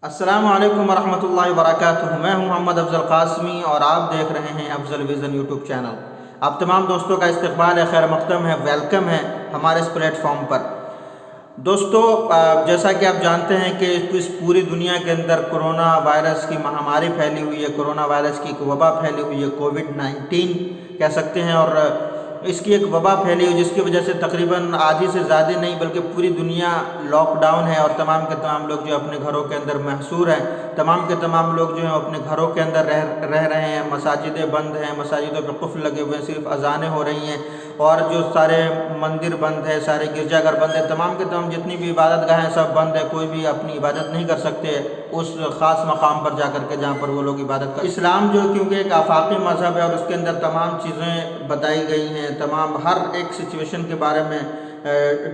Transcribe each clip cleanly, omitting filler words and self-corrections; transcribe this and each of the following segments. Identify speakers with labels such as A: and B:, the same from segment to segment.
A: السلام علیکم ورحمۃ اللہ وبرکاتہ۔ میں ہوں محمد افضل قاسمی اور آپ دیکھ رہے ہیں افضل ویژن یوٹیوب چینل۔ آپ تمام دوستوں کا استقبال ہے، خیر مقدم ہے، ویلکم ہے ہمارے اس پلیٹ فارم پر۔ دوستو، جیسا کہ آپ جانتے ہیں کہ اس پوری دنیا کے اندر کرونا وائرس کی مہاماری پھیلی ہوئی ہے، کرونا وائرس کی ایک وبا پھیلی ہوئی ہے، کووڈ-19 کہہ سکتے ہیں، اور اس کی ایک وبا پھیلی ہوئی جس کی وجہ سے تقریباً آدھی سے زیادہ نہیں بلکہ پوری دنیا لاک ڈاؤن ہے، اور تمام کے تمام لوگ جو اپنے گھروں کے اندر محصور ہیں، تمام کے تمام لوگ جو ہیں اپنے گھروں کے اندر رہ رہے ہیں۔ مساجدیں بند ہیں، مساجدوں پہ قفل لگے ہوئے ہیں، صرف اذانیں ہو رہی ہیں، اور جو سارے مندر بند ہیں، سارے گرجا گھر بند ہیں، تمام کے تمام جتنی بھی عبادت گاہیں سب بند ہیں، کوئی بھی اپنی عبادت نہیں کر سکتے اس خاص مقام پر جا کر کے جہاں پر وہ لوگ عبادت کرتے ہیں۔ اسلام جو کیونکہ ایک آفاقی مذہب ہے اور اس کے اندر تمام چیزیں بتائی گئی ہیں، تمام ہر ایک سچویشن کے بارے میں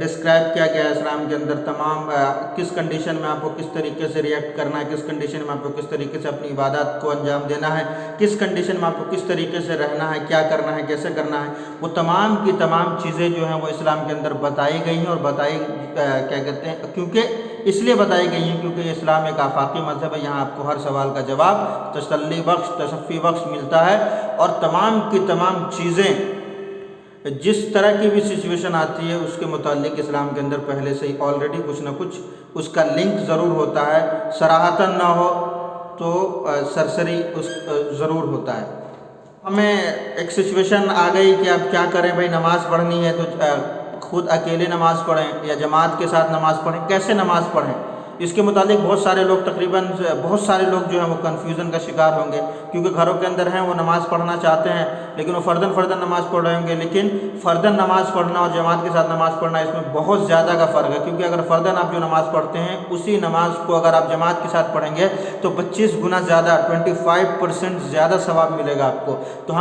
A: ڈسکرائب کیا گیا ہے اسلام کے اندر، تمام کس کنڈیشن میں آپ کو کس طریقے سے ریئیکٹ کرنا ہے، کس کنڈیشن میں آپ کو کس طریقے سے اپنی عبادات کو انجام دینا ہے، کس کنڈیشن میں آپ کو کس طریقے سے رہنا ہے، کیا کرنا ہے، کیسے کرنا ہے، وہ تمام کی تمام چیزیں جو ہیں وہ اسلام کے اندر بتائی گئی ہیں، اور بتائی کیا کہتے ہیں کیونکہ اس لیے بتائی گئی ہیں کیونکہ اسلام ایک آفاقی مذہب ہے۔ یہاں آپ کو ہر سوال کا جواب تسلی بخش، تشفی بخش ملتا ہے، اور تمام کی تمام چیزیں جس طرح کی بھی سچویشن آتی ہے اس کے متعلق اسلام کے اندر پہلے سے ہی آلریڈی کچھ نہ کچھ اس کا لنک ضرور ہوتا ہے، صراحتاً نہ ہو تو سرسری اس ضرور ہوتا ہے۔ ہمیں ایک سچویشن آ گئی کہ اب کیا کریں بھائی، نماز پڑھنی ہے تو خود اکیلے نماز پڑھیں یا جماعت کے ساتھ نماز پڑھیں، کیسے نماز پڑھیں، اس کے متعلق بہت سارے لوگ بہت سارے لوگ جو ہیں وہ کنفیوژن کا شکار ہوں گے، کیونکہ گھروں کے اندر ہیں، وہ نماز پڑھنا چاہتے ہیں لیکن وہ فرداً نماز پڑھ رہے ہوں گے، لیکن فرداً نماز پڑھنا اور جماعت کے ساتھ نماز پڑھنا اس میں بہت زیادہ کا فرق ہے، کیونکہ اگر فرداً آپ جو نماز پڑھتے ہیں اسی نماز کو اگر آپ جماعت کے ساتھ پڑھیں گے تو 25 گنا زیادہ 25% زیادہ ثواب ملے گا آپ کو۔ تو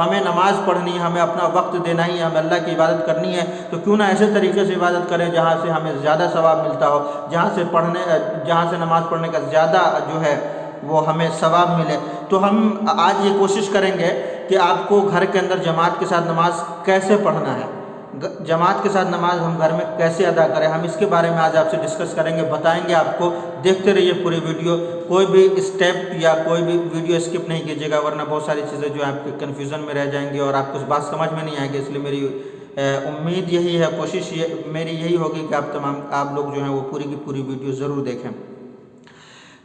A: ہمیں نماز پڑھنی ہے، ہمیں اپنا وقت دینا ہی ہے، ہمیں اللہ کی عبادت کرنی ہے، تو کیوں نہ ایسے طریقے سے عبادت کریں جہاں سے ہمیں زیادہ ثواب ملتا ہو، جہاں سے نماز پڑھنے کا زیادہ جو ہے وہ ہمیں ثواب ملے۔ تو ہم آج یہ کوشش کریں گے کہ آپ کو گھر کے اندر جماعت کے ساتھ نماز کیسے پڑھنا ہے، جماعت کے ساتھ نماز ہم گھر میں کیسے ادا کریں، ہم اس کے بارے میں آج آپ سے ڈسکس کریں گے، بتائیں گے آپ کو۔ دیکھتے رہیے پوری ویڈیو، کوئی بھی اسٹیپ یا کوئی بھی ویڈیو اسکپ نہیں کیجیے گا، ورنہ بہت ساری چیزیں جو آپ کے کنفیوژن میں رہ جائیں گی اور آپ کو بات سمجھ میں نہیں آئے گی۔ اس لیے میری امید یہی ہے، کوشش میری یہی ہوگی کہ آپ لوگ جو ہیں وہ پوری کی پوری ویڈیو ضرور دیکھیں۔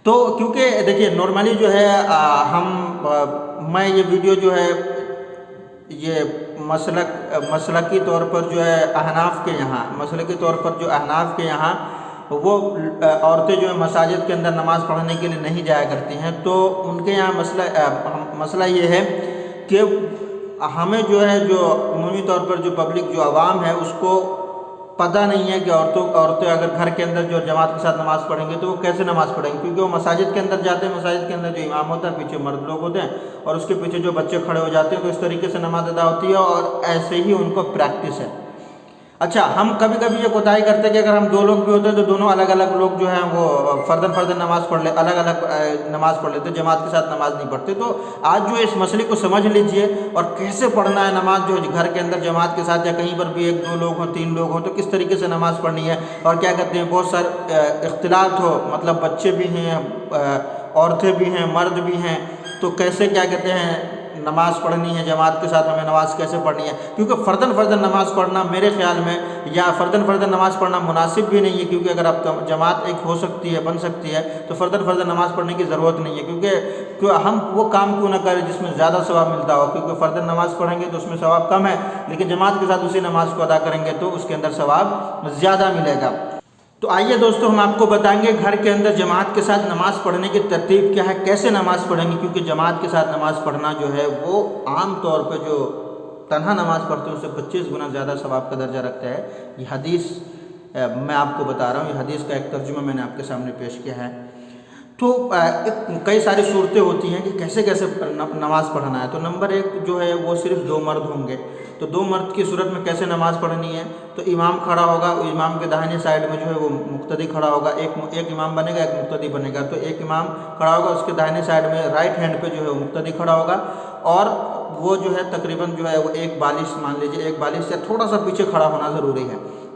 A: تو کیونکہ دیکھیے نارملی جو ہے میں یہ ویڈیو جو ہے یہ مسلکی طور پر جو ہے احناف کے یہاں، مسلکی طور پر جو احناف کے یہاں وہ عورتیں جو ہے مساجد کے اندر نماز پڑھنے کے لیے نہیں جایا کرتی ہیں، تو ان کے یہاں مسئلہ یہ ہے کہ ہمیں جو ہے جو عمومی طور پر جو پبلک جو عوام ہے اس کو پتہ نہیں ہے کہ عورتیں اگر گھر کے اندر جو جماعت کے ساتھ نماز پڑھیں گے تو وہ کیسے نماز پڑھیں گے، کیونکہ وہ مساجد کے اندر جاتے ہیں، مساجد کے اندر جو امام ہوتا ہے پیچھے مرد لوگ ہوتے ہیں اور اس کے پیچھے جو بچے کھڑے ہو جاتے ہیں، تو اس طریقے سے نماز ادا ہوتی ہے اور ایسے ہی ان کو پریکٹس ہے۔ اچھا، ہم کبھی کبھی یہ کوتاہی کرتے ہیں کہ اگر ہم دو لوگ بھی ہوتے ہیں تو دونوں الگ الگ لوگ جو ہیں وہ فرداً نماز پڑھ الگ الگ نماز پڑھ لیتے، جماعت کے ساتھ نماز نہیں پڑھتے۔ تو آج جو اس مسئلے کو سمجھ لیجئے اور کیسے پڑھنا ہے نماز، جو گھر کے اندر جماعت کے ساتھ یا کہیں پر بھی 1 2 لوگ ہوں، 3 لوگ ہوں، تو کس طریقے سے نماز پڑھنی ہے، اور کیا کہتے ہیں بہت سارے اختلاط ہو، مطلب بچے بھی ہیں، عورتیں بھی ہیں، مرد بھی ہیں، تو کیسے کیا کہتے ہیں نماز پڑھنی ہے، جماعت کے ساتھ ہمیں نماز کیسے پڑھنی ہے، کیونکہ فرداً نماز پڑھنا میرے خیال میں یا فرداً نماز پڑھنا مناسب بھی نہیں ہے، کیونکہ اگر آپ جماعت ایک ہو سکتی ہے، بن سکتی ہے، تو فرداً نماز پڑھنے کی ضرورت نہیں ہے، کیونکہ ہم وہ کام کیوں نہ کریں جس میں زیادہ ثواب ملتا ہو، کیونکہ فرداً نماز پڑھیں گے تو اس میں ثواب کم ہے، لیکن جماعت کے ساتھ اسی نماز کو ادا کریں گے تو اس کے اندر ثواب زیادہ ملے گا۔ تو آئیے دوستو، ہم آپ کو بتائیں گے گھر کے اندر جماعت کے ساتھ نماز پڑھنے کی ترتیب کیا ہے، کیسے نماز پڑھیں گے، کیونکہ جماعت کے ساتھ نماز پڑھنا جو ہے وہ عام طور پہ جو تنہا نماز پڑھتے ہیں اس سے 25 گنا زیادہ ثواب کا درجہ رکھتا ہے۔ یہ حدیث میں آپ کو بتا رہا ہوں، یہ حدیث کا ایک ترجمہ میں نے آپ کے سامنے پیش کیا ہے۔ تو کئی ساری صورتیں ہوتی ہیں کہ کیسے نماز پڑھنا ہے۔ تو نمبر 1 جو ہے وہ صرف 2 مرد ہوں گے، تو 2 مرد کی صورت میں کیسے نماز پڑھنی ہے، تو امام کھڑا ہوگا، امام کے داہنے سائڈ میں جو ہے وہ مقتدی کھڑا ہوگا، ایک امام بنے گا، ایک مقتدی بنے گا، تو ایک امام کھڑا ہوگا، اس کے داہنے سائڈ میں رائٹ ہینڈ پہ جو ہے وہ مقتدی کھڑا ہوگا، اور وہ جو ہے تقریباً جو ہے وہ ایک بالش مان لیجیے، ایک بالش سے تھوڑا سا پیچھے کھڑا ہونا ضروری ہے۔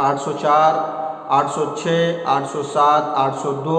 A: 804, 806, 807, 802,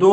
A: 2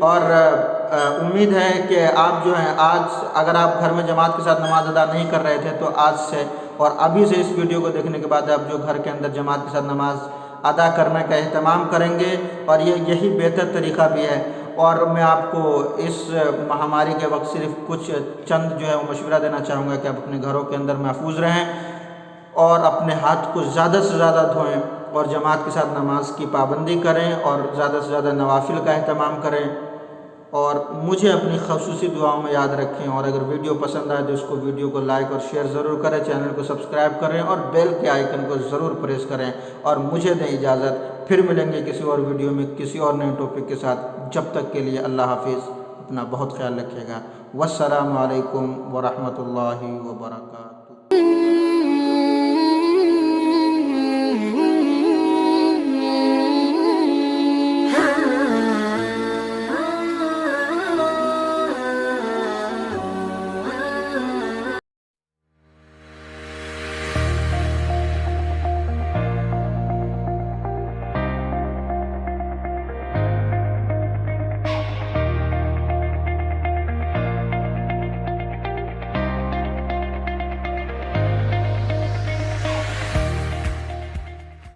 A: اور امید ہے کہ آپ جو ہیں آج اگر آپ گھر میں جماعت کے ساتھ نماز ادا نہیں کر رہے تھے تو آج سے اور ابھی سے اس ویڈیو کو دیکھنے کے بعد آپ جو گھر کے اندر جماعت کے ساتھ نماز ادا کرنے کا اہتمام کریں گے، اور یہی بہتر طریقہ بھی ہے۔ اور میں آپ کو اس مہاماری کے وقت صرف کچھ چند جو ہے وہ مشورہ دینا چاہوں گا کہ آپ اپنے گھروں کے اندر محفوظ رہیں اور اپنے ہاتھ کو زیادہ سے زیادہ دھوئیں اور جماعت کے ساتھ نماز کی پابندی کریں اور زیادہ سے زیادہ نوافل کا اہتمام کریں، اور مجھے اپنی خصوصی دعاؤں میں یاد رکھیں۔ اور اگر ویڈیو پسند آئے تو اس کو ویڈیو کو لائک اور شیئر ضرور کریں، چینل کو سبسکرائب کریں اور بیل کے آئیکن کو ضرور پریس کریں، اور مجھے دیں اجازت۔ پھر ملیں گے کسی اور ویڈیو میں کسی اور نئے ٹاپک کے ساتھ، جب تک کے لیے اللہ حافظ، اپنا بہت خیال رکھیے گا۔ والسلام علیکم ورحمۃ اللہ وبرکاتہ۔